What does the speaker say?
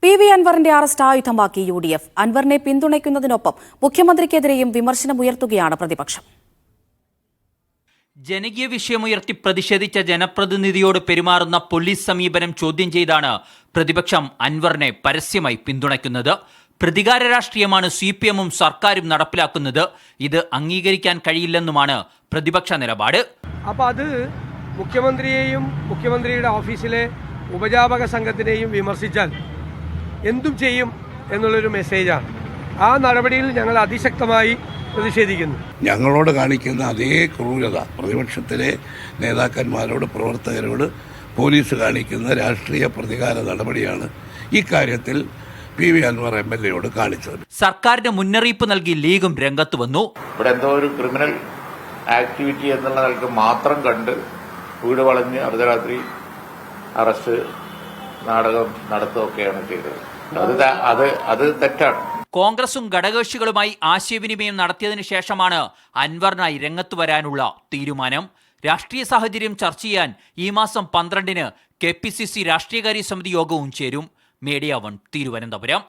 PV അൻവറിന്റെ arrest ആയുധമാക്കി UDF. അൻവറിനെ പിന്തുണയ്ക്കുന്നതിനൊപ്പം മുഖ്യമന്ത്രിക്കെതിരെയും വിമർശനമുയർത്തുകയാണ് പ്രതിപക്ഷം. ജനകീയ വിഷയമുയർത്തി പ്രതിഷേധിച്ച ജനപ്രതിനിധിയോട് പെരുമാറുന്ന പോലീസ് സമീപനം ചോദ്യം ചെയ്താണ് പ്രതിപക്ഷം അൻവറിനെ പരസ്യമായി പിന്തുണയ്ക്കുന്നത്. പ്രതികാര രാഷ്ട്രീയമാണ് CPM-ഉം സർക്കാരും നടപ്പിലാക്കുന്നത്. ഇത് അംഗീകരിക്കാൻ കഴിയില്ലെന്നുമാണ് പ്രതിപക്ഷ നിലപാട്. അപ്പോൾ അത് മുഖ്യമന്ത്രിയെയും മുഖ്യമന്ത്രിയുടെ ഓഫീസിലെ ഉപജാപക സംഘത്തിനെയും വിമർശിച്ചാൽ എന്തും ചെയ്യും എന്നുള്ളൊരു മെസ്സേജാണ്. ആ നടപടിയിൽ ഞങ്ങൾ അതിശക്തമായി പ്രതിഷേധിക്കുന്നു. ഞങ്ങളോട് കാണിക്കുന്ന അതേ ക്രൂരത പ്രതിപക്ഷത്തിലെ നേതാക്കന്മാരോട്, പ്രവർത്തകരോട് പോലീസ് കാണിക്കുന്ന രാഷ്ട്രീയ പ്രതികാര നടപടിയാണ് ഇക്കാര്യത്തിൽ PV അൻവർ MLA-യോട് കാണിച്ചത്. സർക്കാരിന് മുന്നറിയിപ്പ് നൽകി ലീഗും രംഗത്ത് വന്നു. ഇവിടെ എന്തോ ഒരു ക്രിമിനൽ ആക്ടിവിറ്റി എന്നുള്ള നിലക്ക് മാത്രം കണ്ട് വീട് വളഞ്ഞ് അർദ്ധരാത്രി അറസ്റ്റ് നാടകം നടത്തുകയൊക്കെയാണ് ചെയ്തത്. അത് തെറ്റാണ്. കോൺഗ്രസും ഘടകകക്ഷികളുമായി ആശയവിനിമയം നടത്തിയതിനു ശേഷമാണ് അൻവറിനായി രംഗത്ത് വരാനുള്ള തീരുമാനം. രാഷ്ട്രീയ സാഹചര്യം ചർച്ച ചെയ്യാൻ ഈ മാസം 12-ന് KPCC രാഷ്ട്രീയകാര്യ സമിതി യോഗവും ചേരും. മീഡിയ 1 തിരുവനന്തപുരം.